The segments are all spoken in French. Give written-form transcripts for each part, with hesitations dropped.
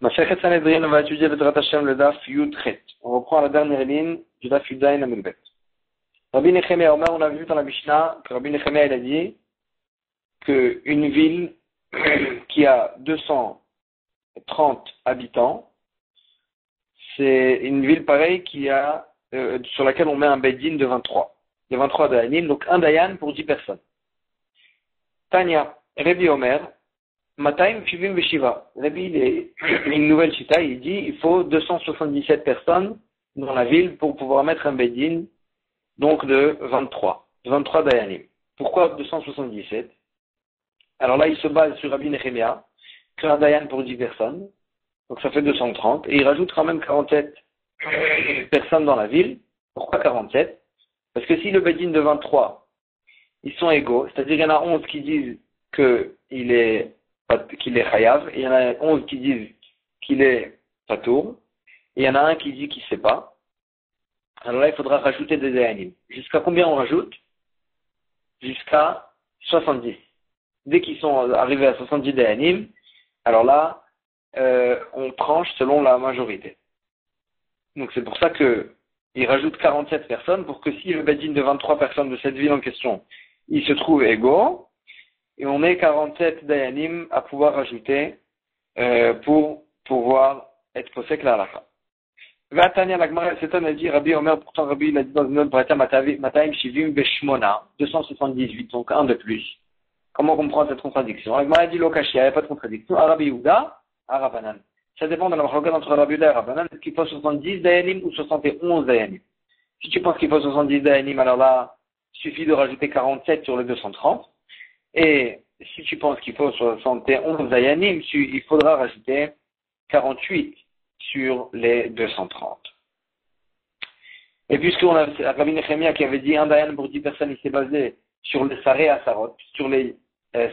Masechet Sanhedrin, on va étudier Bezrat Hashem le Daf Yud Chet. On reprend la dernière ligne du Daf Yud Zayin Amud Bet. Rabbi Nechemia Omer, on a vu dans la Mishnah que Rabbi Nechemia il a dit qu'une ville qui a 230 habitants, c'est une ville pareille qui a, sur laquelle on met un Beddin de 23. Il y a 23 Dayanim, donc un Dayan pour 10 personnes. Tanya, Rabbi Omer, Mataim Shivim Veshiva. Rabbi, il est une nouvelle chita, il dit il faut 277 personnes dans la ville pour pouvoir mettre un Beddin, donc de 23 Dayanim. Pourquoi 277? Alors là, il se base sur Rabbi Nechemia, qu'un Dayan pour 10 personnes, donc ça fait 230, et il rajoute quand même 47 personnes dans la ville. Pourquoi 47? Parce que si le Beddin de 23, ils sont égaux, c'est-à-dire qu'il y en a 11 qui disent qu'il est chayav, et il y en a 11 qui disent qu'il est patour, et il y en a un qui dit qu'il ne sait pas. Alors là, il faudra rajouter des dayanim. Jusqu'à combien on rajoute? Jusqu'à 70. Dès qu'ils sont arrivés à 70 dayanim, alors là, on tranche selon la majorité. Donc c'est pour ça qu'il rajoute 47 personnes, pour que si le Beddin de 23 personnes de cette ville en question, il se trouve égaux, et on ait 47 dayanim à pouvoir rajouter pour pouvoir être posek la halakha. Vatania l'agmara s'étonne a dit Rabbi Omer, pourtant Rabbi il a dit dans une autre brata Mataim Shivim Beshmona 278, donc un de plus. Comment comprendre cette contradiction? L'agmara dit Lokashia, il n'y a pas de contradiction. Rabbi Yehuda, Rabanan. Ça dépend de la marque entre Rabbi Yehuda et Rabanan. Est-ce qu'il faut 70 dayanim ou 71 dayanim? Si tu penses qu'il faut 70 dayanim, alors là, il suffit de rajouter 47 sur les 230. Et si tu penses qu'il faut 71 dayanim, il faudra rajouter 48 sur les 230. Et puisque on a Rabbi Nechemia qui avait dit un dayan pour 10 personnes, il s'est basé sur les saré à sarot, sur les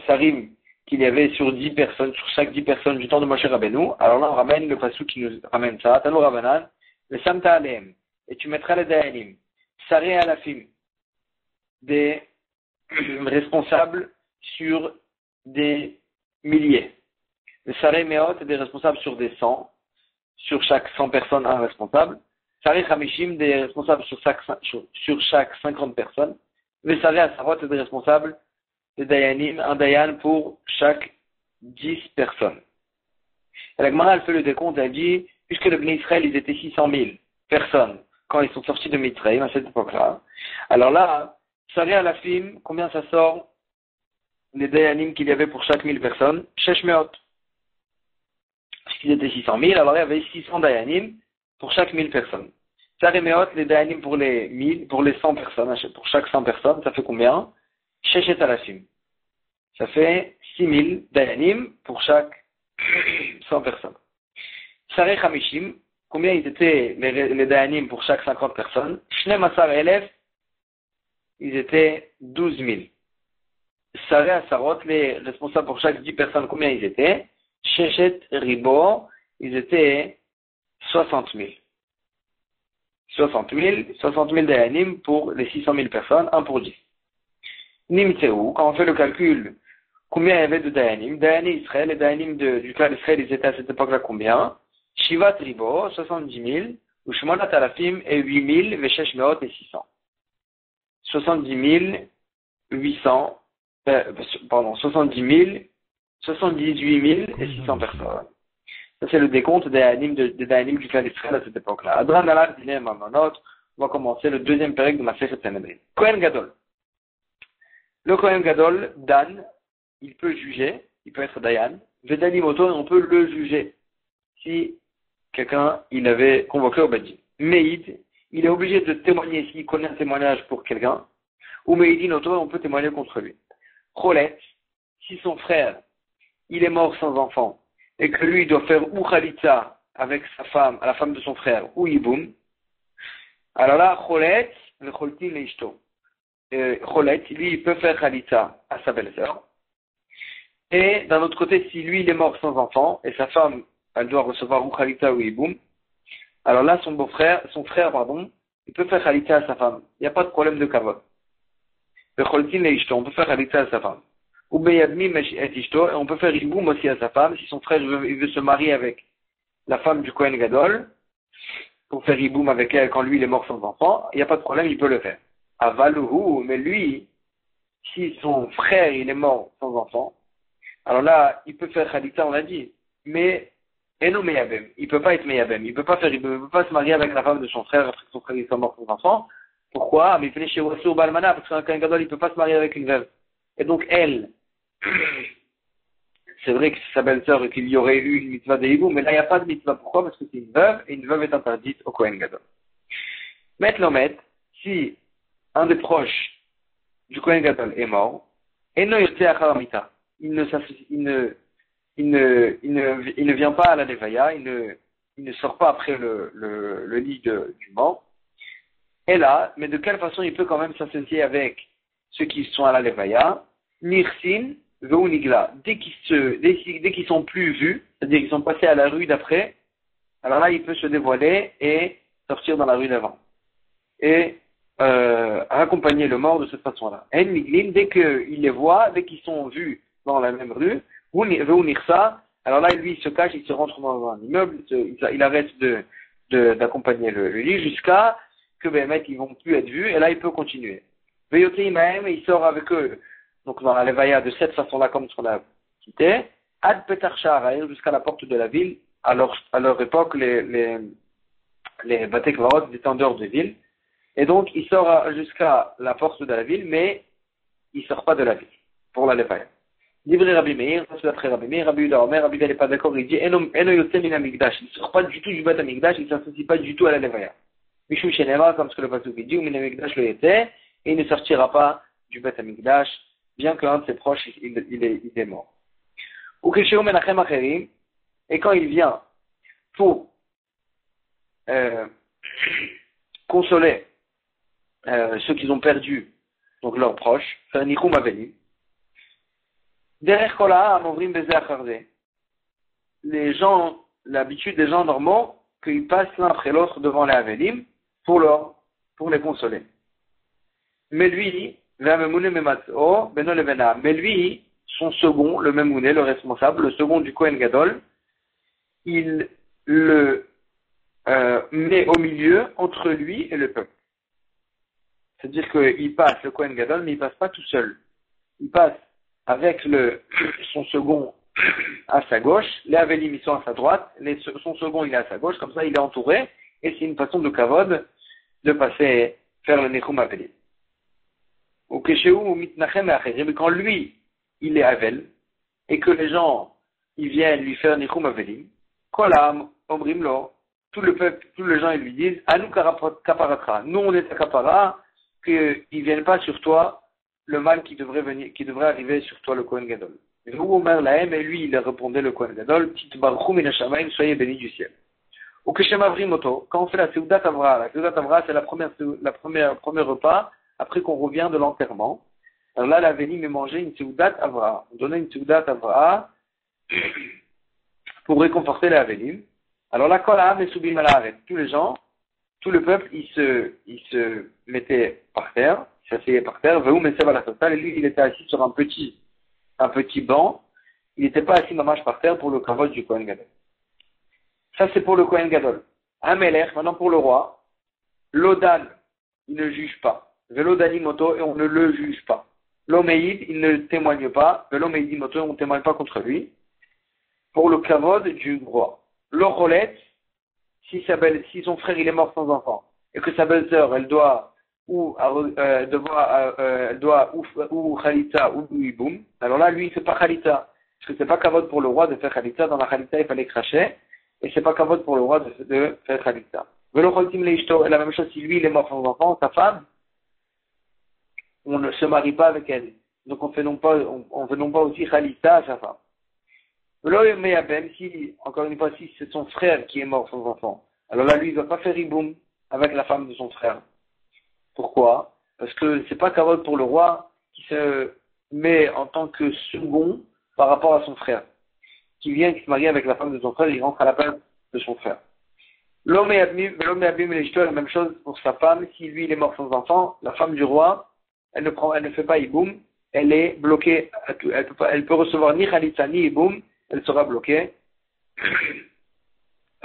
sarim qu'il y avait sur 10 personnes, sur chaque 10 personnes du temps de Moshe Rabbeinu. Alors là, on ramène le pasuk qui nous ramène ça. Tanu Rabbanan, le samta aleem, et tu mettras les dayanim, saré à la film, des responsables sur des milliers. Le saré meot, des responsables sur des 100. Sur chaque 100 personnes, un responsable. Saré Hamishim, des responsables sur chaque 50 personnes. Les Saré Asarot, des responsables, des Dayanim, un Dayan pour chaque 10 personnes. Et la Gemara, elle fait le décompte, elle dit, puisque le Bnei Israël, ils étaient 600 000 personnes quand ils sont sortis de Mitzrayim à cette époque-là. Alors là, Saré Alafim, combien ça sort les Dayanim qu'il y avait pour chaque 1000 personnes? Sheshmeot. Ils étaient 600 000, alors il y avait 600 dayanim pour chaque 1000 personnes. Saremeot, les dayanim pour les 100 personnes, pour chaque 100 personnes, ça fait combien? Sheshet alafim. Ça fait 6000 dayanim pour chaque 100 personnes. Sareh Hamishim, combien ils étaient les dayanim pour chaque 50 personnes? Shnem Asar Elef, ils étaient 12 000. Sareh Asarot, les responsables pour chaque 10 personnes, combien ils étaient? Sheshet Ribo, ils étaient 60 000. 60 000 dayanim pour les 600 000 personnes, 1 pour 10. Nimtseu, quand on fait le calcul, combien il y avait de dayanim? Dayanim Israël, les dayanim du clan d'Israël, ils étaient à cette époque-là combien? Shivat Ribo, 70 000, ou Shmonat Alafim, et 8 000, Veshesh Meot et 600. 70 800, 78 600 personnes. Ça, c'est le décompte des dayanim du clan d'Israël à cette époque-là. Adran Alak Dinem Mamonot, on va commencer le deuxième pérec de ma Masechet Sanhedrin. Kohen Gadol. Le Kohen Gadol, Dan, il peut juger, il peut être Dayan. Vedani Moto, on peut le juger. Si quelqu'un, il avait convoqué au Beddin. Meïd, il est obligé de témoigner s'il connaît un témoignage pour quelqu'un. Ou Meïdin Oto, on peut témoigner contre lui. Cholet, si son frère, il est mort sans enfant, et que lui, il doit faire ou khalitza avec sa femme, à la femme de son frère, ou yiboum, alors là, cholet, le cholti le ishto. Cholet, lui, il peut faire khalitza à sa belle-sœur. Et d'un autre côté, si lui, il est mort sans enfant, et sa femme, elle doit recevoir ou khalitza ou yiboum, alors là, son frère, il peut faire khalitza à sa femme. Il n'y a pas de problème de kavod. Le cholti le ishto, on peut faire khalitza à sa femme. Ou Beyadmi et on peut faire Iboum aussi à sa femme, si son frère il veut se marier avec la femme du Kohen Gadol, pour faire hiboum avec elle quand lui il est mort sans enfant, il n'y a pas de problème, il peut le faire. Avaluhu, mais lui, si son frère il est mort sans enfant, alors là, il peut faire Khalitza, on l'a dit, mais Eno Meyabem, il peut pas être Meyabem, il peut pas se marier avec la femme de son frère après que son frère il soit mort sans enfant. Pourquoi? Mais il fait chez Wassur Balmana, parce qu'un Kohen Gadol il peut pas se marier avec une veuve. Et donc elle, c'est vrai que c'est sa belle-sœur et qu'il y aurait eu une mitzvah de hiboum, mais là il n'y a pas de mitzvah. Pourquoi? Parce que c'est une veuve, et une veuve est interdite au Kohen Gadol. Met, si un des proches du Kohen Gadol est mort, Eno Yotze Achar Mita, il ne vient pas à la Levaya, il ne sort pas après le lit du mort. Et là, mais de quelle façon il peut quand même s'associer avec ceux qui sont à la Levaya? Nirsin, Veunigla. Dès qu'ils sont plus vus, c'est-à-dire qu'ils sont passés à la rue d'après, alors là, il peut se dévoiler et sortir dans la rue d'avant. Et accompagner le mort de cette façon-là. En Miglin, dès qu'il les voit, dès qu'ils sont vus dans la même rue, Veunirsa, alors là, lui, il se cache, il se rentre dans un immeuble, il arrête d'accompagner le lit jusqu'à que ils vont plus être vus, et là, il peut continuer. Veyoté Imaem, il sort avec eux, donc dans la Levaya, de cette façon-là, comme on l'a quitté, Ad Petar Sha'araïr, jusqu'à la porte de la ville. À leur époque, les Bate Kvarot étaient en dehors de ville, et donc il sort jusqu'à la porte de la ville, mais il sort pas de la ville, pour la Levaya. Livré Rabbi Meir, ça c'est d'après Rabbi Meir, Rabbi Yuda Omer, Rabbi Yuda n'est pas d'accord, il dit, Eno Yotze Min Hamikdash, il sort pas du tout du Bate Hamikdash, il s'associe pas du tout à la Levaya. Mishum Shenema, comme ce que le pasuk dit, ou Min Hamikdash le était, et il ne sortira pas du Bate Hamikdash, bien qu'un de ses proches, il est mort. Ou Kesheu Menachem Acherim, et quand il vient pour consoler ceux qui ont perdu, donc leurs proches, faire Nichum Avelim, derrière Kola, Amovrim Beze Acharze, les gens, l'habitude des gens normaux, qu'ils passent l'un après l'autre devant les Avelim pour les consoler. Mais lui, mais lui, son second, le Memouné, le responsable, le second du Kohen Gadol, il le met au milieu entre lui et le peuple. C'est-à-dire qu'il passe le Kohen Gadol, mais il passe pas tout seul. Il passe avec son second à sa gauche, les Avelim ils sont à sa droite, son second il est à sa gauche, comme ça il est entouré, et c'est une façon de kavod de passer, faire le Nechum Avelim. Ou quand lui, il est Avel, et que les gens, ils viennent lui faire Nichum Avelim, Kolam, Omrimlo, tout le peuple, tous les gens, ils lui disent, Anu Kaparatra, nous on est à Kapara, qu'ils ne viennent pas sur toi, le mal qui devrait arriver sur toi, le Kohen Gadol. Et lui, il a répondait le Kohen Gadol, Tit Baruchu Min Hashamayim, soyez bénis du ciel. Ou Keshem Avrimoto, quand on fait la Seudat Avra c'est le premier repas, après qu'on revient de l'enterrement. Alors là, la Vélim est mangée une Seudat Avra. On donnait une Seudat Avra pour réconforter la Vélim. Alors là, Kolam et Soubim Alaret, tous les gens, tout le peuple, il se mettait par terre, il s'asseyait par terre, Veou Mesev la Total, et lui, il était assis sur un petit banc. Il n'était pas assis mamash par terre pour le kavod du Kohen Gadol. Ça, c'est pour le Kohen Gadol. Amelech, maintenant pour le roi, Lodan, il ne juge pas. Velodani Moto, et on ne le juge pas. L'Omeïd, il ne témoigne pas. Velomeïdi Moto, on ne témoigne pas contre lui. Pour le kavod du roi. L'Orolet, si son frère il est mort sans enfant, et que sa belle-sœur, elle doit ou Khalitza ou Iboum, alors là, lui, il fait pas Khalitza. Parce que c'est pas kavod pour le roi de faire Khalitza. Dans la Khalitza, il fallait cracher. Et c'est pas kavod pour le roi de faire Khalitza. Velo Choltim Leishto, et la même chose si lui, il est mort sans enfant, sa femme, on ne se marie pas avec elle. Donc on fait non pas aussi Khalitza à sa femme. Même si, encore une fois, si c'est son frère qui est mort sans enfant, alors là, lui, il ne va pas faire Iboum avec la femme de son frère. Pourquoi? Parce que c'est pas kavod pour le roi qui se met en tant que second par rapport à son frère. Qui vient, qui se marie avec la femme de son frère, il rentre à la place de son frère. L'homme et Abim, la même chose pour sa femme, si lui, il est mort sans enfant, la femme du roi, elle ne fait pas Iboum, elle est bloquée, elle peut recevoir ni Khalitza ni Iboum, elle sera bloquée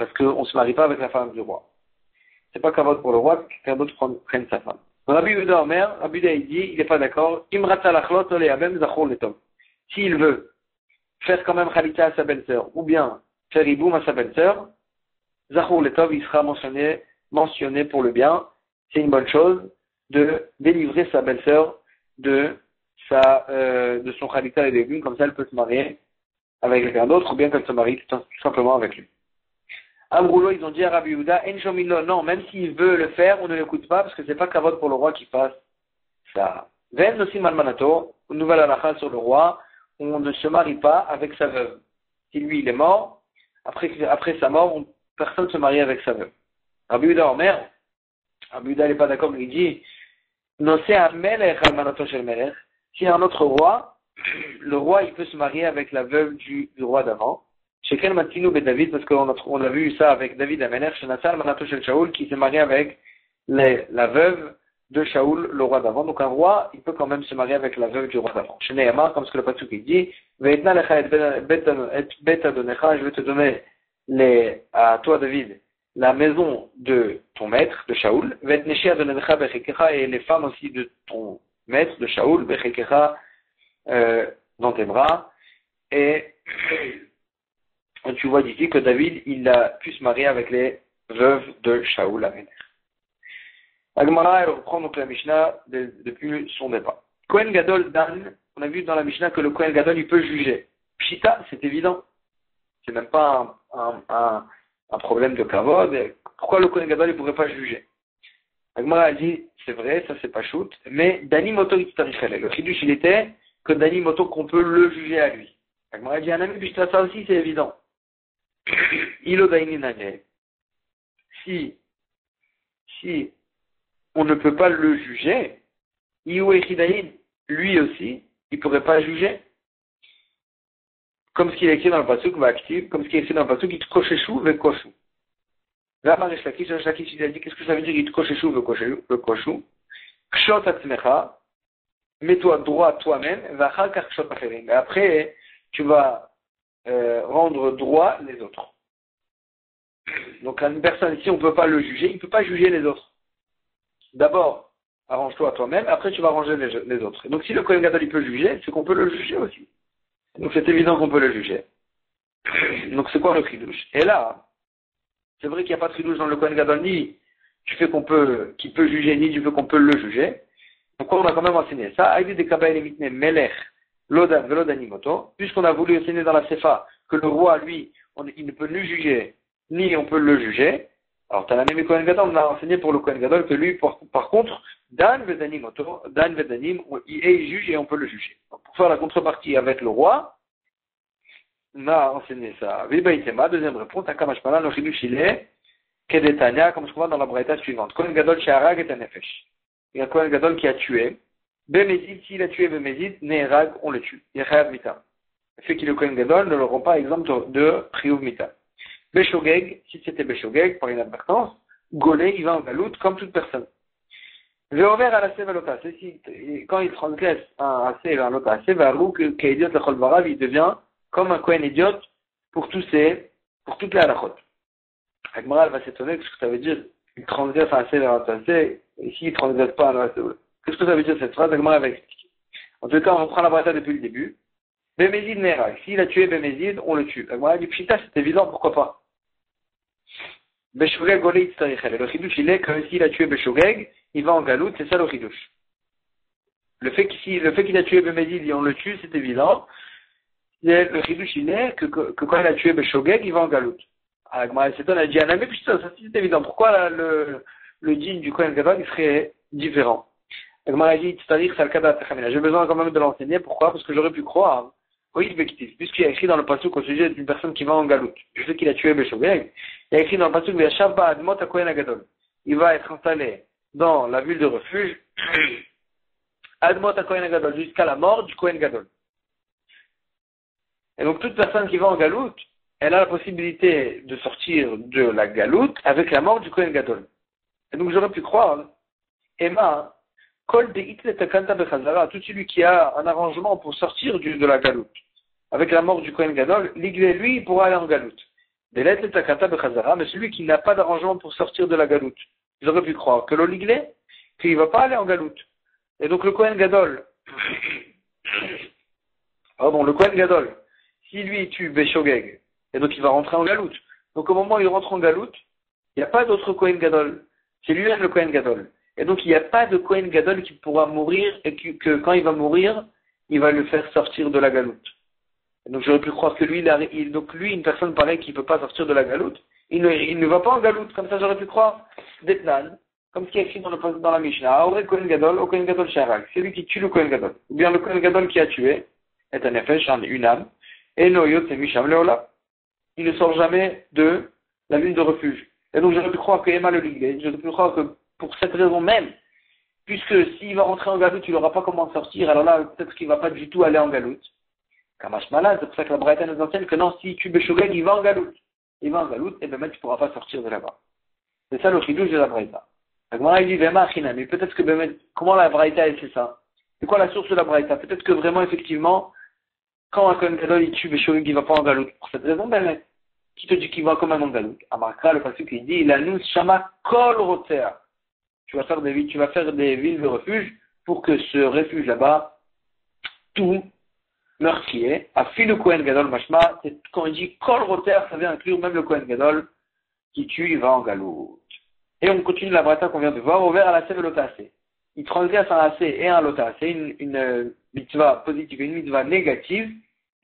parce qu'on ne se marie pas avec la femme du roi. C'est pas kavod pour le roi que quelqu'un d'autre prenne sa femme. Rabbi Yehuda Omer, Rabbi Yehuda il dit, il n'est pas d'accord. S'il veut faire quand même Khalita à sa belle-sœur, ou bien faire Iboum à sa belle-sœur, Zachor Letov, il sera mentionné pour le bien. C'est une bonne chose de délivrer sa belle-sœur de son Khalita et légumes, comme ça elle peut se marier avec quelqu'un d'autre, ou bien qu'elle se marie tout simplement avec lui. Amroulo, ils ont dit à Rabbi Yehuda, Enshomino, non, même s'il veut le faire, on ne l'écoute pas, parce que c'est pas kavod pour le roi qui fasse ça. Ven aussi malmanato, une nouvelle halakha sur le roi, on ne se marie pas avec sa veuve. Si lui, il est mort, après sa mort, personne ne se marie avec sa veuve. Rabbi Yehuda Omer, Rabbi Yehuda n'est pas d'accord, mais il dit, Nosé amelech almanato shel melech, si un autre roi, le roi, il peut se marier avec la veuve du roi d'avant. Chez quel Matinou David, parce qu'on a vu ça avec David Amelech, chez Nassar Manato Shel Shaoul, qui s'est marié avec la veuve de Shaoul, le roi d'avant. Donc un roi, il peut quand même se marier avec la veuve du roi d'avant. Chez Nehemar, comme ce que le Pasuk dit, Ve'etna lecha et bet adonecha, je vais te donner à toi David, la maison de ton maître, de Shaoul, Ve'etneshi adonecha bechekecha, et les femmes aussi de ton maître, de Shaoul, bechekecha, dans tes bras, et tu vois d'ici que David, il a pu se marier avec les veuves de Shaoul Améler. Agmara, elle reprend donc la Mishnah depuis son départ. Kohen Gadol Dan, on a vu dans la Mishnah que le Kohen Gadol, il peut juger. Pshita, c'est évident. C'est même pas un problème de kavod. Pourquoi le Kohen Gadol, il pourrait pas juger? Agmara a dit, c'est vrai, ça c'est pas shoot, mais Dani Moto Itztarichele. Le chidush, il était que Dani Moto, qu'on peut le juger à lui. Agmara a dit, un ami Pshita, ça aussi c'est évident. Si on ne peut pas le juger, lui aussi, il ne pourrait pas juger. Comme ce qu'il est écrit dans le pasuk, comme ce qui est écrit dans le pasuk, Itkoshechu vekoshu. Là, Marish Lakish, il a dit, qu'est-ce que ça veut dire Itkoshechu vekoshu? Kshot atzmecha, mets-toi droit toi-même, vachal kar kshot acherim. Et après, tu vas rendre droit les autres. Donc une personne ici, on ne peut pas le juger, il ne peut pas juger les autres. D'abord, arrange-toi toi-même, après tu vas arranger les autres. Et donc si le Kohen Gadol il peut juger, c'est qu'on peut le juger aussi. Donc c'est évident qu'on peut le juger. Donc c'est quoi le chidouche? Et là, c'est vrai qu'il n'y a pas de chidouche dans le Kohen Gadol, ni du fait qu'il peut juger, ni du fait qu'on peut le juger. Donc on a quand même enseigné ça. Aïdi de Kabaï Lemitne Melech Lodan Velodanimoto, puisqu'on a voulu enseigner dans la Sefa que le roi, lui, il ne peut ni juger, ni on peut le juger. Alors, Tananemi Kohen Gadol, on a enseigné pour le Kohen Gadol que lui, par contre, Dan Vedanim, il est juge et on peut le juger. Donc, pour faire la contrepartie avec le roi, on a enseigné ça. Vibaïtema, deuxième réponse, Takamashpana, le chidush il est, Kedetania, comme ce qu'on voit dans la braïta suivante. Kohen Gadol Sheharag et Tanefesh. Il y a un Kohen Gadol qui a tué. Bemezid, s'il a tué Bemezid, Neherag, on le tue. Yechayav Mita. Le fait qu'il est Kohen Gadol ne le rend pas exemple de Priyuv Mita. Beshogeg, si c'était Beshogeg, par inadvertance, Golé, il va en galoute comme toute personne. Veover à la Sevalota, quand il transgresse un assez vers un autre assez, Varou, qu'Idiot le Cholvarav, il devient comme un Kohen idiot pour toutes les halachot. Agmara, elle va s'étonner, qu'est-ce que ça veut dire? Il transgresse un assez vers un autre assez, ici il transgresse pas un assez. Qu'est-ce que ça veut dire cette phrase? Agmara va expliquer. En tout cas, on reprend la braïta depuis le début. Bemezid Nerak, s'il a tué Bemezid, on le tue. Agmara dit, Pshita, c'est évident, pourquoi pas? Beshogeg Golé Itztarichel. Le chidouche, il est que s'il a tué Beshogeg, il va en galoute, c'est ça le chidouche. Le fait qu'il a tué Bemezid et on le tue, c'est évident. Le chidouche, il est que quand il a tué Beshogeg, il va en galoute. Agmara s'étonne, elle dit, ah, mais putain, ça c'est évident. Pourquoi le djinn du Kohen Gadol, il serait différent? Agmara dit, j'ai besoin quand même de l'enseigner. Pourquoi? Parce que j'aurais pu croire. Oui, puisqu'il y a écrit dans le pasuk au sujet d'une personne qui va en galoute. Je sais qu'il a tué Beshogeg. Il y a écrit dans le pasuk, il va être installé dans la ville de refuge, Admot à Kohen Gadol, jusqu'à la mort du Kohen Gadol. Et donc toute personne qui va en galoute, elle a la possibilité de sortir de la galoute avec la mort du Kohen Gadol. Et donc j'aurais pu croire, Emma, Kol de Itle Takanta Bechazara, tout celui qui a un arrangement pour sortir de la galoute, avec la mort du Kohen Gadol, l'Iglé, lui, il pourra aller en galoute. Delet le takata bechazara, mais celui qui n'a pas d'arrangement pour sortir de la galoute. Ils auraient pu croire que l'oliglé, qu'il ne va pas aller en galoute. Et donc le Kohen Gadol, le Kohen Gadol, si lui tue Beshogeg, et donc il va rentrer en galoute. Donc au moment où il rentre en galoute, il n'y a pas d'autre Kohen Gadol. C'est lui-même le Kohen Gadol. Et donc il n'y a pas de Kohen Gadol qui pourra mourir et que quand il va mourir, il va le faire sortir de la galoute. Et donc j'aurais pu croire que lui, une personne pareille qui ne peut pas sortir de la galoute, il ne va pas en galoute. Comme ça j'aurais pu croire Detnan, comme ce qui est écrit dans la Mishnah, Aure Kohen Gadol, au Kohen Gadol Sharak. C'est lui qui tue le Kohen Gadol. Ou bien le Kohen Gadol qui a tué, est un nefesh, une âme, et Noyot c'est Misham Leola. Il ne sort jamais de la ville de refuge. Et donc j'aurais pu croire que Emma le liglé, j'aurais pu croire que pour cette raison même, puisque s'il va rentrer en galoute, il n'aura pas comment sortir, alors là, peut-être qu'il ne va pas du tout aller en galoute. Kamash Malad, c'est pour ça que la Braïta nous enseigne que non, si tu Beshogeg, il va en galoute. Il va en galoute, et bien tu ne pourras pas sortir de là-bas. C'est ça le chidouche de la Braïta. Il dit, mais peut-être que comment la Braïta elle fait ça? C'est quoi la source de la Braïta? Peut-être que vraiment, effectivement, quand un Kohen Gadol il tue Beshogeg, il ne va pas en galoute. Pour cette raison, qui te dit qu'il va quand même en galoute? Amarkra, le passage qui dit, il annonce Shama Kol Roter. Tu vas faire des villes de refuge pour que ce refuge là-bas, tout meurtrier, a fait le Kohen Gadol Mashma, quand il dit Kol Roter, ça vient inclure même le Kohen Gadol qui tue, il va en galoute. Et on continue la braïta qu'on vient de voir, ouvert à la sève l'otacé. Il transgresse un assez et un lotacé, une mitzvah positive et une mitzvah négative,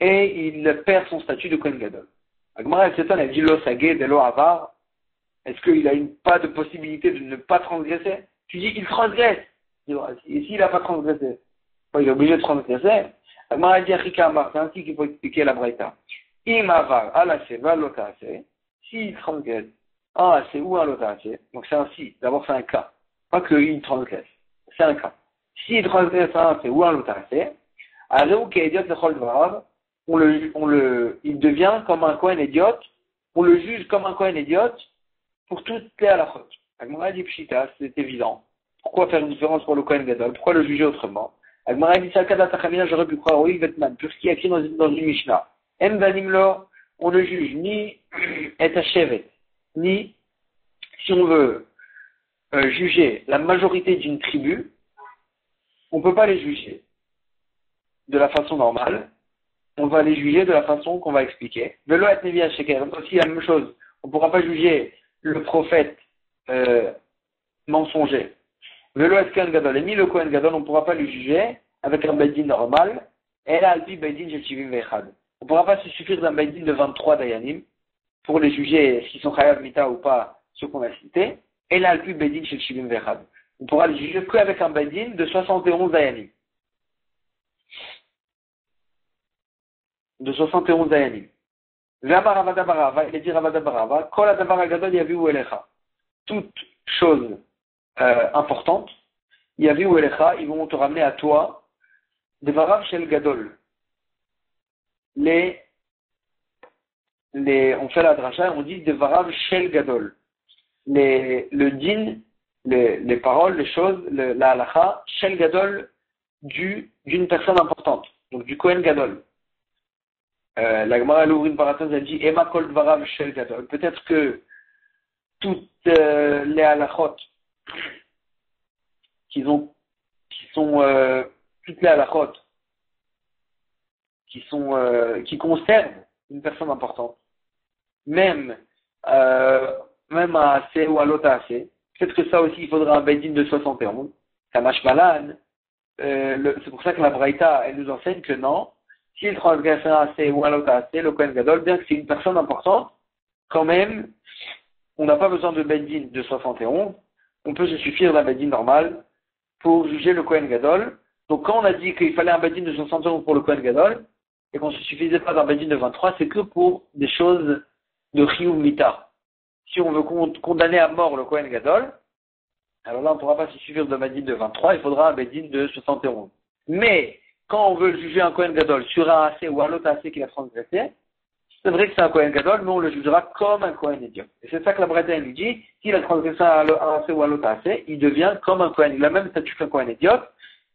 et il perd son statut de Kohen Gadol. Agmara, elle s'étonne, elle dit lo sagé de lo avar. Est-ce qu'il a pas de possibilité de ne pas transgresser? Tu dis, il transgresse. Et s'il n'a pas transgressé, il est obligé de transgresser. Agmara dit, c'est ainsi qu'il faut expliquer la braïta. Im avar ala seva lotacé. S'il transgresse un assez ou un lotacé, donc c'est un si, d'abord c'est un cas. Pas qu'il transgresse. C'est un cas. S'il transgresse un assez ou un lotacé, alors qu'il est idiot le chol dvarav, il devient comme un Kohen idiote, on le juge comme un Kohen idiote pour toutes les halachot. Agmara dit pshita, c'est évident. Pourquoi faire une différence pour le Kohen Gadol? Pourquoi le juger autrement? Agmara dit salkada tachamina, j'aurais pu croire oui, Vetman, tout ce qui est écrit dans une Mishnah. Em banimlo, on ne juge ni et hachevet, ni si on veut juger la majorité d'une tribu, on ne peut pas les juger de la façon normale. On va les juger de la façon qu'on va expliquer. Velo et nevi hasheker, aussi la même chose. On ne pourra pas juger le prophète mensonger. Velo et Kohen Gadol, et ni le Kohen Gadol, on ne pourra pas le juger avec un beidin normal. Et là, alpi beidin shel shivim ve'echad. On ne pourra pas se suffire d'un beidin de 23 dayanim pour les juger s'ils sont chayav mita ou pas, ceux qu'on a cités. Et là, alpi beidin shel shivim ve'echad. On pourra les juger qu'avec un beidin de 71 dayanim. De 71 dayanim. Il a dit Ravada Barava, Kol Adavar Agadol Yaviu Elecha. Toute chose importante, Yaviu Elecha, ils vont te ramener à toi, Devarav Shel Gadol. On fait la dracha et on dit Devarav Shel Gadol. Le din, les paroles, les choses, la halacha, Shel Gadol, d'une personne importante, donc du Kohen Gadol. La Gemara elle ouvre une parenthèse, elle dit Ema kol dvarav shel gadol. Peut-être que toutes les halachot toutes les halachot qui concernent une personne importante, même à assez ou à l'autre assez. Peut-être que ça aussi il faudra un beidin de 71. Kamash Malan. C'est pour ça que la Braïta elle nous enseigne que non. S'il transgresse un assez ou un autre assez, le Kohen Gadol, bien que c'est une personne importante, quand même, on n'a pas besoin de beidin de 71, on peut se suffire d'un beidin normal pour juger le Kohen Gadol. Donc quand on a dit qu'il fallait un beidin de 71 pour le Kohen Gadol, et qu'on ne se suffisait pas d'un beidin de 23, c'est que pour des choses de chiyuv mita. Si on veut condamner à mort le Kohen Gadol, alors là on ne pourra pas se suffire d'un beidin de 23, il faudra un beidin de 71. Mais quand on veut juger un Kohen Gadol sur un assez ou un autre assez qu'il a transgressé, c'est vrai que c'est un Kohen Gadol, mais on le jugera comme un Kohen idiot. Et c'est ça que la Braïta lui dit, s'il a transgressé un assez ou un autre assez, il devient comme un Kohen. Il a le même statut qu'un Kohen idiot,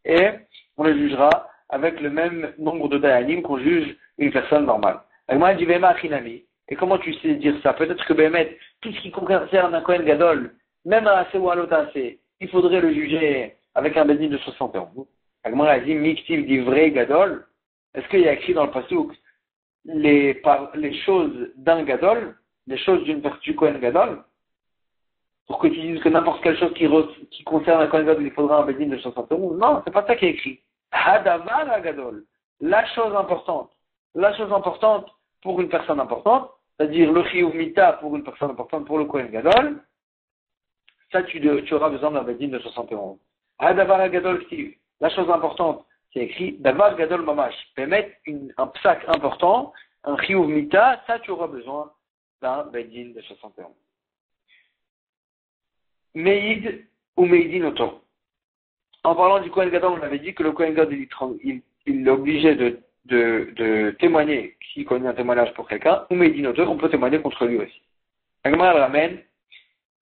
et on le jugera avec le même nombre de dayanim qu'on juge une personne normale. Agma dit Vema Achinami. Et comment tu sais dire ça? Peut-être que Bémet, tout ce qui concerne un Kohen Gadol, même un assez ou un autre assez, il faudrait le juger avec un bédine de 71. Agmara a dit, Miktiv dit vrai Gadol. Est-ce qu'il y a écrit dans le Passouk les choses d'un Gadol, les choses du Kohen Gadol, pour que tu dises que n'importe quelle chose qui concerne un Kohen Gadol, il faudra un bédine de 71? Non, c'est pas ça qui est écrit. Hadavar Gadol. La chose importante pour une personne importante, c'est-à-dire le chiyuv mita pour une personne importante, pour le Kohen Gadol, ça tu auras besoin d'un bédine de 71. Hadavar Gadol Ktiv. La chose importante, c'est écrit Davar Gadol Mamash. Permettre un psak important, un chiyuv mita, ça tu auras besoin d'un bédine de 71. Meïd ou Meïdin Oto. En parlant du Kohen Gadol, on avait dit que le Kohen Gadol, il est obligé de témoigner s'il connaît un témoignage pour quelqu'un, ou Meïdin Oto, on peut témoigner contre lui aussi. Agmar ramène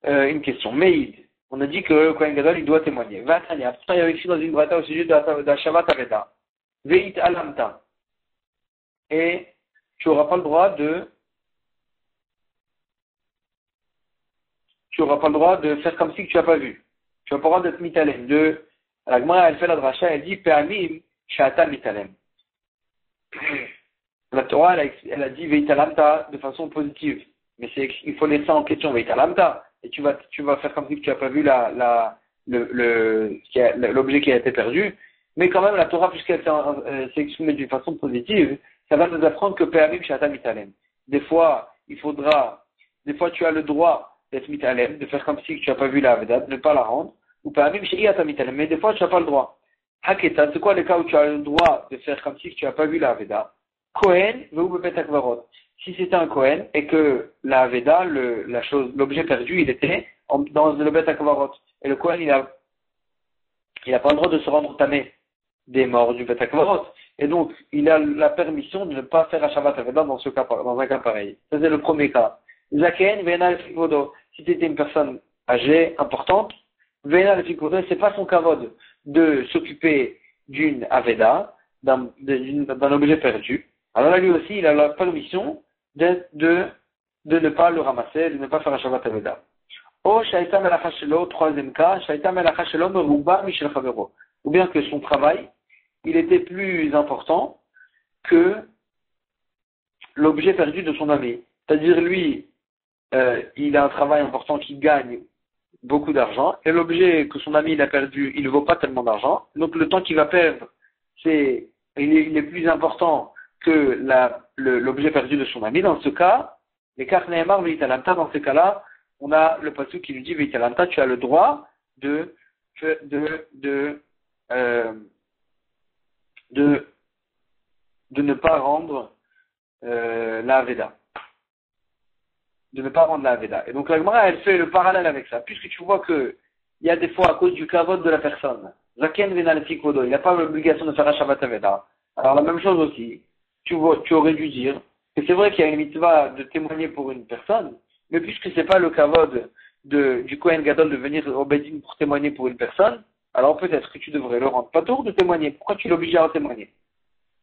une question. Meïd, on a dit que le Kohen Gadol, il doit témoigner. Vatania, pourtant il y avait écrit dans une brata au sujet de la Shavat Aveda. Veit Alamta. Et tu n'auras pas le droit de faire comme si tu n'as pas vu. Tu n'as pas le droit d'être mitalem. La Gemara, elle fait la dracha, elle dit Pe'amim sha'ata mitalem. La Torah, elle a dit Veitalamta de façon positive. Mais il faut laisser en question Veitalamta. Et tu vas faire comme si tu n'as pas vu l'objet qui a été perdu. Mais quand même, la Torah, puisqu'elle s'est exprimée d'une façon positive, ça va nous apprendre que Pe'amim sha'ata mitalem. Des fois, tu as le droit d'être mitalem, de faire comme si tu n'as pas vu la Aveda, de ne pas la rendre. Ou Pe'amim sha'ata mitalem. Mais des fois, tu n'as pas le droit. Haketa, c'est quoi les cas où tu as le droit de faire comme si tu n'as pas vu la Aveda? Kohen, veut bet akvarot. Si c'était un Kohen et que la Aveda, l'objet perdu, il était dans le bet akvarot. Et le Kohen, il a pas le droit de se rendre tamé des morts du bet akvarot. Et donc, il a la permission de ne pas faire Hashavat Aveda dans un cas pareil. Ça, c'est le premier cas. Zaken, vena le si tu étais une personne âgée, importante, vena le c'est pas son kavod de s'occuper d'une Aveda, d'un objet perdu. Alors là, lui aussi, il a la permission de ne pas le ramasser, de ne pas faire un Shabbat Aveda. Oh, Shaita Melacha Shelo, troisième cas, Shaita Melacha Shelo Meruba Michel Chavero. Ou bien que son travail, il était plus important que l'objet perdu de son ami. C'est-à-dire, lui, il a un travail important qui gagne beaucoup d'argent, et l'objet que son ami il a perdu, il ne vaut pas tellement d'argent. Donc, le temps qu'il va perdre, il est plus important que l'objet perdu de son ami. Dans ce cas, les Karneemar Veitalamta, dans ces cas-là, on a le pasuk qui nous dit Veitalamta, tu as le droit de ne pas rendre la Aveda. De ne pas rendre la Aveda. Et donc la Gemara, elle fait le parallèle avec ça. Puisque tu vois que il y a des fois, à cause du kavod de la personne, Zaken Venalefik Vodo, il n'a pas l'obligation de faire un Shabbat Aveda. Alors la même chose aussi, tu aurais dû dire que c'est vrai qu'il y a une mitzvah de témoigner pour une personne, mais puisque c'est pas le kavod du Kohen Gadol de venir au Bedin pour témoigner pour une personne, alors peut-être que tu devrais le rendre pas tour de témoigner. Pourquoi tu l'obliges à témoigner?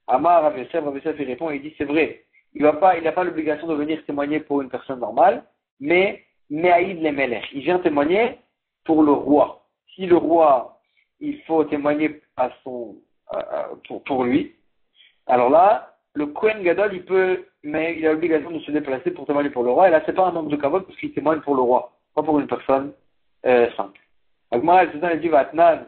Amar Ravesef il répond, il dit c'est vrai. Il n'a pas l'obligation de venir témoigner pour une personne normale, mais Me'aïd le Melech. Il vient témoigner pour le roi. Si le roi, il faut témoigner pour lui, alors là, le Kohen Gadol, mais il a l'obligation de se déplacer pour témoigner pour le roi, et là, c'est pas un manque de kavod parce qu'il témoigne pour le roi, pas pour une personne simple. Agmara, elle dit, Vatnan,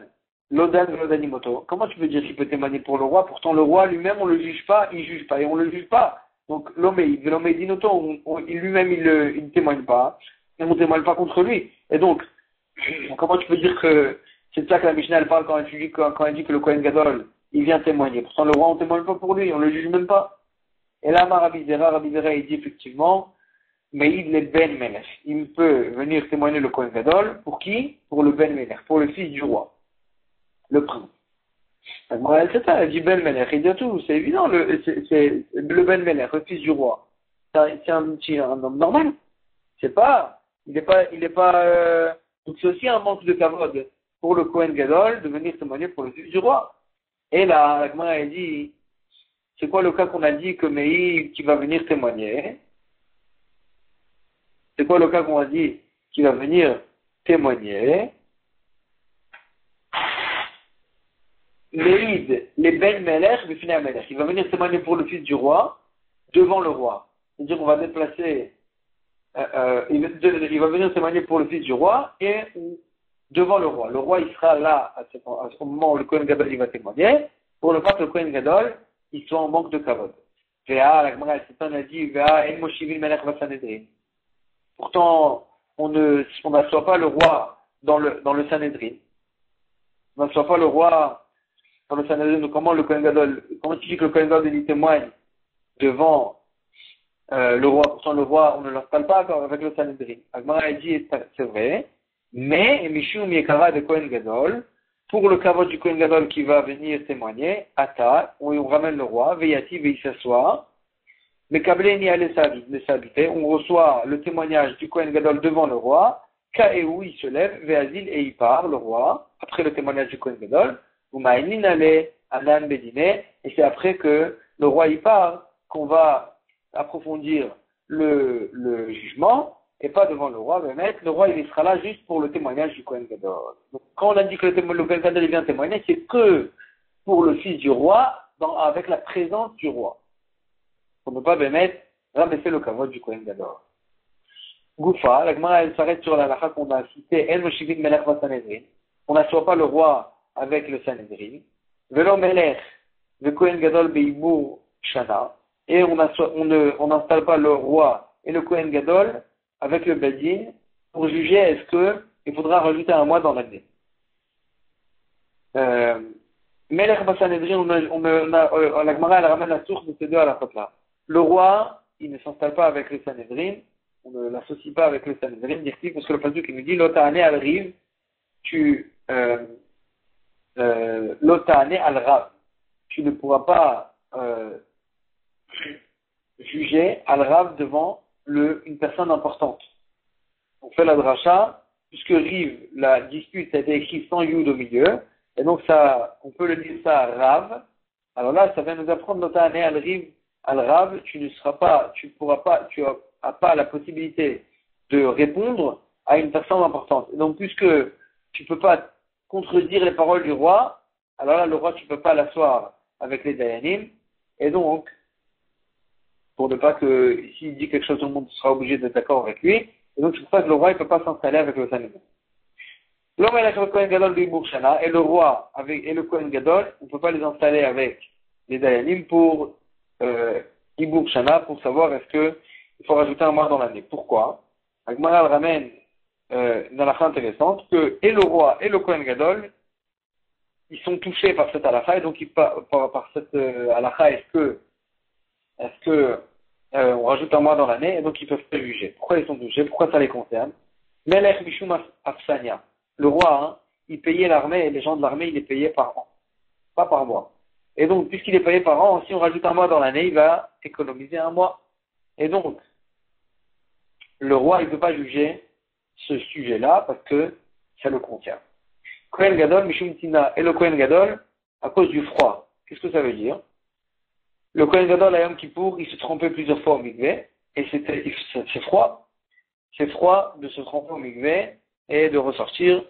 Lodan Lodanimoto. Comment tu peux dire qu'il peut témoigner pour le roi? Pourtant, le roi lui-même, on le juge pas, il juge pas, et on le juge pas. Donc, l'homme dinoto, lui-même, il ne témoigne pas, et on ne témoigne pas contre lui. Et donc, comment tu peux dire que c'est de ça que la Mishnah, elle parle quand elle dit que le Kohen Gadol, il vient témoigner. Pourtant, le roi, on ne témoigne pas pour lui, on ne le juge même pas. Et là, Rabbi Zera, il dit effectivement, mais il est Ben Melech. Il peut venir témoigner le Kohen Gadol. Pour qui? Pour le Ben Melech, pour le fils du roi, le prince. C'est ça, elle dit Ben Melech, il dit tout, c'est évident, c'est le Ben Melech, le fils du roi. C'est un homme normal. Il n'est pas, donc c'est aussi un manque de kavod pour le Kohen Gadol de venir témoigner pour le fils du roi. Et là, la Gemara, elle dit, c'est quoi le cas qu'on a dit que Meï qui va venir témoigner? quoi le cas qu'on a dit qu'il va venir témoigner? L'Eid, les Ben Melech, le Fina Melech. Il va venir témoigner pour le fils du roi devant le roi. C'est-à-dire qu'on va déplacer, il va venir témoigner pour le fils du roi et devant le roi. Le roi, il sera là à ce moment où le Kohen Gadol il va témoigner, pour ne pas que le Kohen Gadol il soit en manque de kavod. Véa, la Gemara, Satan a dit, Véa, En Moshivin Melech Vasanedrin. Pourtant, on n'assoit pas le roi dans le Sanhedrin. On n'assoit pas le roi dans le Sanhedrin. Comment tu dis que le Kohen Gadol il témoigne devant le roi? Pourtant, le roi, on ne l'installe pas encore avec le Sanhedrin. Agmara a dit, c'est vrai, mais Mishum Yekara de Kohen Gadol, pour le kavod du Kohen Gadol qui va venir témoigner, Ata, on ramène le roi, Veyati, il s'assoit, mais Kableni s'habiter, on reçoit le témoignage du Kohen Gadol devant le roi, Kaeou, il se lève, Veazil, et il part, le roi, après le témoignage du Kohen Gadol, Umaïnin ale, Anan Bedine, et c'est après que le roi y part, qu'on va approfondir le jugement, et pas devant le roi, mais le roi il sera là juste pour le témoignage du Kohen Gadol. Donc quand on a dit que le Kohen Gadol vient témoigner, c'est que pour le fils du roi, avec la présence du roi. Pour ne pas rabaisser le kavod du Kohen Gadol. Goufa, la Gemara elle s'arrête sur la halakha qu'on a cité, El Moshivin Melech Vasanedrin. On n'assoit pas le roi avec le Sanhedrin. Velo Melech, le Kohen Gadol Beibur Shana. Et on n'installe pas le roi et le Kohen Gadol avec le Bedin pour juger est-ce qu'il faudra rajouter un mois dans l'année. Melech Vasanedrin, la Gemara elle ramène la source de ces deux halakhot-là. Le roi, il ne s'installe pas avec le Sanhedrin, on ne l'associe pas avec le Sanhedrin, parce que le pasuk qui nous dit Lota'ane al-Riv, Lota'ane al-Rav, tu ne pourras pas juger al-Rav devant une personne importante. On fait la dracha, puisque Riv, la dispute a été écrite sans Yud au milieu, et donc ça, on peut le dire ça à Rav. Alors là, ça vient nous apprendre Lota'ane al-Riv, al-Rav, tu n'as pas la possibilité de répondre à une personne importante. Et donc, puisque tu ne peux pas contredire les paroles du roi, alors là, le roi, tu ne peux pas l'asseoir avec les Dayanim. Et donc, pour ne pas que, s'il dit quelque chose, tout le monde sera obligé d'être d'accord avec lui. Et donc, c'est pour ça que le roi, il ne peut pas s'installer avec le Sanhedrin. L'homme avec le Kohen Gadol de Shana, et le roi et le Kohen Gadol, on ne peut pas les installer avec les Dayanim pour Ibour Shana, pour savoir est-ce qu'il faut rajouter un mois dans l'année. Pourquoi? Agmara ramène une halakha intéressante que et le roi et le Kohen Gadol, ils sont touchés par cette halakha, et donc par cette halakha, est-ce que on rajoute un mois dans l'année, et donc ils peuvent préjuger. Pourquoi ils sont touchés? Pourquoi ça les concerne? Melech Mishum Afsania. Le roi, il payait l'armée, et les gens de l'armée, il les payait par an, pas par mois. Et donc, puisqu'il est payé par an, si on rajoute un mois dans l'année, il va économiser un mois. Et donc, le roi, il ne peut pas juger ce sujet-là parce que ça le concerne. Kohen Gadol, Mishum Tina, et le Kohen Gadol, à cause du froid. Qu'est-ce que ça veut dire? Le Kohen Gadol, à Yom Kippour, il se trompait plusieurs fois au mikvé, et c'est froid. C'est froid de se tromper au mikvé et de ressortir.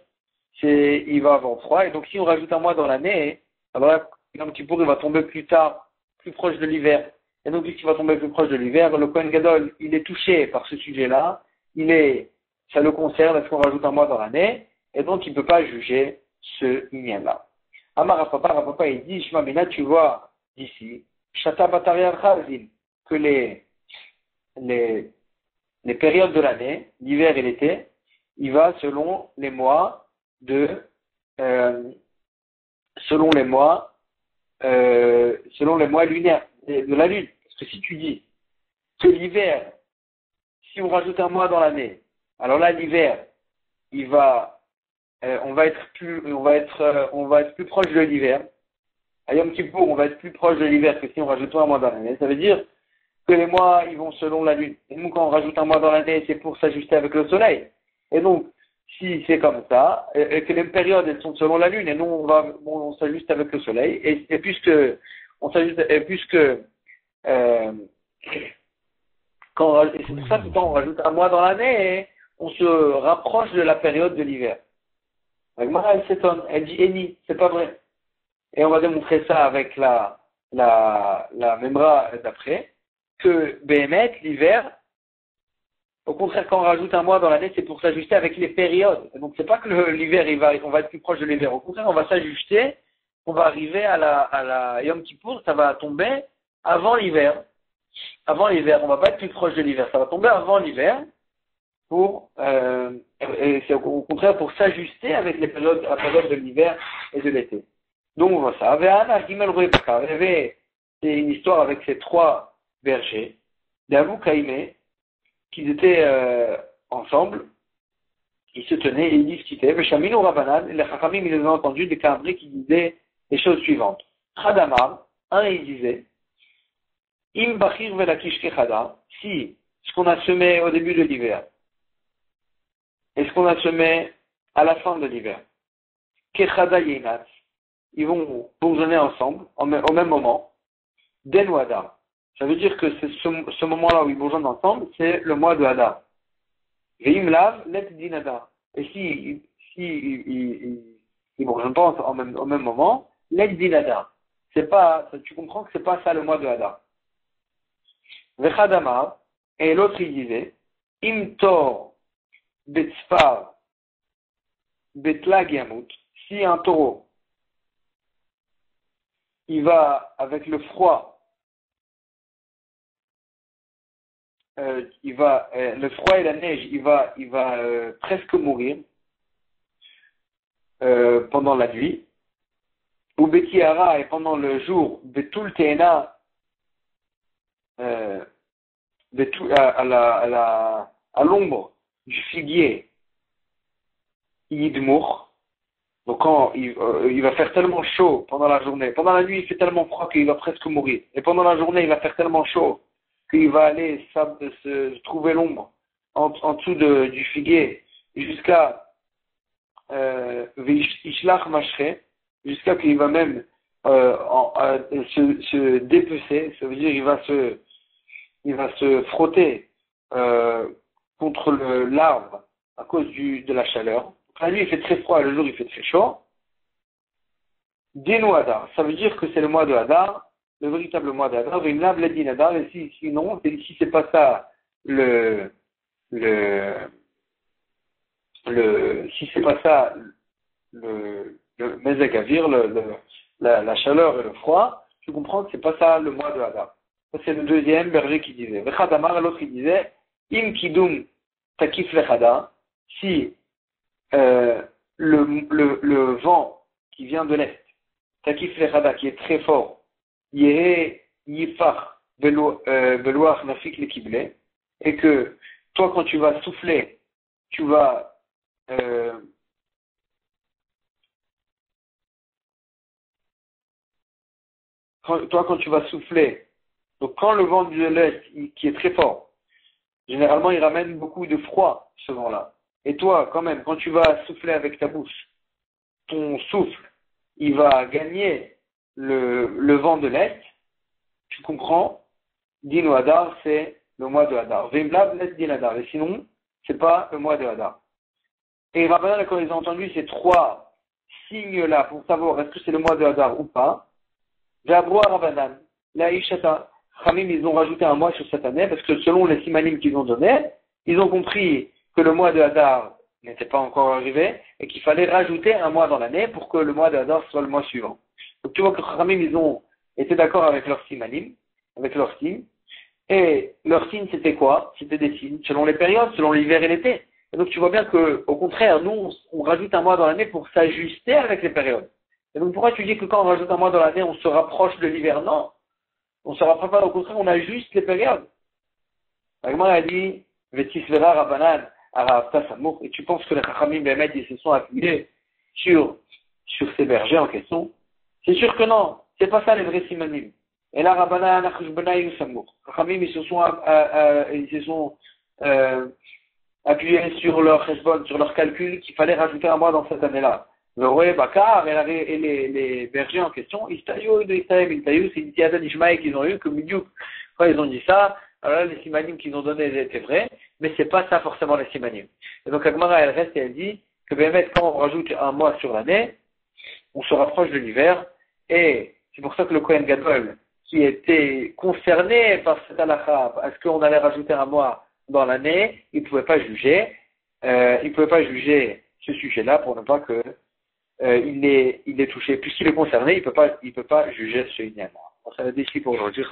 Il va avoir froid. Et donc, si on rajoute un mois dans l'année, alors là, Yom Kippour, il va tomber plus tard, plus proche de l'hiver. Et donc, puisqu'il va tomber plus proche de l'hiver, le Kohen Gadol, il est touché par ce sujet-là. Ça le concerne, est-ce qu'on rajoute un mois dans l'année? Et donc, il ne peut pas juger ce lien-là. Amar Rapapa, il dit, Shema Bina, tu vois, d'ici, Shata Batarial Chazin, que les périodes de l'année, l'hiver et l'été, il va selon les mois lunaires, de la lune. Parce que si tu dis que l'hiver, si on rajoute un mois dans l'année, alors là, l'hiver, on va être plus proche de l'hiver. À Yom Kippour, on va être plus proche de l'hiver que si on rajoute un mois dans l'année. Ça veut dire que les mois, ils vont selon la lune. Et nous, quand on rajoute un mois dans l'année, c'est pour s'ajuster avec le soleil. Et donc, si c'est comme ça, et que les périodes, elles sont selon la lune, et nous, on s'ajuste avec le soleil, et puisque, quand Et c'est pour ça que quand on rajoute un mois dans l'année, on se rapproche de la période de l'hiver. La Gemara, elle s'étonne, elle dit Eni, c'est pas vrai. Et on va démontrer ça avec la Memra d'après, que Béhémet, l'hiver, au contraire, quand on rajoute un mois dans l'année, c'est pour s'ajuster avec les périodes. Et donc, c'est pas que l'hiver, on va être plus proche de l'hiver. Au contraire, on va s'ajuster, on va arriver à la Yom Kippour, ça va tomber avant l'hiver. Avant l'hiver, on va pas être plus proche de l'hiver, ça va tomber avant l'hiver et c'est au contraire pour s'ajuster avec la période de l'hiver et de l'été. Donc, on voit ça. Il y avait une histoire avec ces trois bergers, d'Avou Kaïmé, qu'ils étaient ensemble, ils se tenaient et ils discutaient. Veshaminu Rabanan, les Chachamim, ils les ont entendus, des Cambrés qui disaient les choses suivantes. Khadamar, il disait, Im Bachir Velakish Kechada, si ce qu'on a semé au début de l'hiver et ce qu'on a semé à la fin de l'hiver, Kechada Yeinat, ils vont bourgeonner ensemble au même moment, Den Hadar. Ça veut dire que c'est ce moment-là où ils bourgeonnent ensemble, c'est le mois de Hadar. Veim Lav, Let Dinadar. Et si ils bourgeonnent pas au même moment, Let Dinadar. C'est pas, tu comprends que c'est pas ça le mois de Hadar. Vechadamar, et l'autre il disait, Im Tor Betzfar Betlag Yamut, si un taureau, il va avec le froid, le froid et la neige, il va presque mourir pendant la nuit. Ou Betiara, et pendant le jour, Betul Teena, à l'ombre du figuier, Yidmour. Donc quand il va faire tellement chaud pendant la journée, pendant la nuit il fait tellement froid qu'il va presque mourir. Et pendant la journée il va faire tellement chaud qu'il va aller se trouver l'ombre en dessous du figuier jusqu'à Ishlach Mashre, jusqu'à qu'il va même se dépecer, ça veut dire il va se frotter contre l'arbre à cause de la chaleur. Donc, la nuit il fait très froid et le jour il fait très chaud. Dinu Hadar, ça veut dire que c'est le mois de Hadar, le véritable mois de Hadar. Vimlav Ledin Hadar, et sinon, si c'est pas ça si c'est pas ça le Mezagavir, la chaleur et le froid, tu comprends que c'est pas ça le mois de Hadar. Ça, c'est le deuxième berger qui disait. Vechadamar, l'autre qui disait, Im Kidum Takif Lechada, si le vent qui vient de l'Est, Takif Lechada, qui est très fort, Yehe Yifar Beloach Nafik le Kiblé, et que toi, quand tu vas souffler, tu vas quand tu vas souffler, donc quand le vent de l'Est, qui est très fort, généralement il ramène beaucoup de froid, ce vent-là. Et toi, quand même, quand tu vas souffler avec ta bouche, ton souffle, il va gagner le vent de l'Est, tu comprends, Dinu Hadar, c'est le mois de Hadar. Vimlav, laisse Din Hadar. Et sinon, c'est pas le mois de Hadar. Et Rabbanan, quand ils ont entendu ces trois signes-là pour savoir est-ce que c'est le mois de Hadar ou pas, V'abroa Rabbanan, la Ishata, Khamim, ils ont rajouté un mois sur cette année parce que selon les simanim qu'ils ont donnés, ils ont compris que le mois de Hadar n'était pas encore arrivé et qu'il fallait rajouter un mois dans l'année pour que le mois de Hadar soit le mois suivant. Donc tu vois que Khamim, ils ont été d'accord avec leur simanim, avec leurs signes. Et leurs signes, c'était quoi? C'était des signes selon les périodes, selon l'hiver et l'été. Et donc tu vois bien que, au contraire, nous, on rajoute un mois dans l'année pour s'ajuster avec les périodes. Et donc pourquoi tu dis que quand on rajoute un mois dans l'année, on se rapproche de l'hiver? Non. On se rapproche pas, au contraire, on ajuste les périodes. Vraiment, elle a dit, Vetisvera Rabbanan, Arafta Samour, et tu penses que les Chachamim Bémet, ils se sont appuyés sur ces bergers en question? C'est sûr que non. C'est pas ça les vrais simanim. Et là, Rabbanan, Achashbanaï, Samour. Chachamim, ils se sont appuyés sur leur cheshbon, sur leur calcul qu'il fallait rajouter un mois dans cette année-là. Le roi Bakar et les bergers en question, Istaïou, c'est une tiada d'Ishmaï qu'ils ont eu, que Midiouk, quand ils ont dit ça, alors là, les simanim qu'ils ont donnés étaient vrais, mais c'est pas ça forcément les simanim. Et donc, Agmara, elle reste et elle dit que quand on rajoute un mois sur l'année, on se rapproche de l'hiver, et c'est pour ça que le Kohen Gadol, qui était concerné par cet halakha, est-ce qu'on allait rajouter un mois dans l'année, il ne pouvait pas juger, ce sujet-là pour ne pas que il est touché. Puisqu'il est concerné, il peut pas juger ce Inyan. Ça va être ici pour aujourd'hui.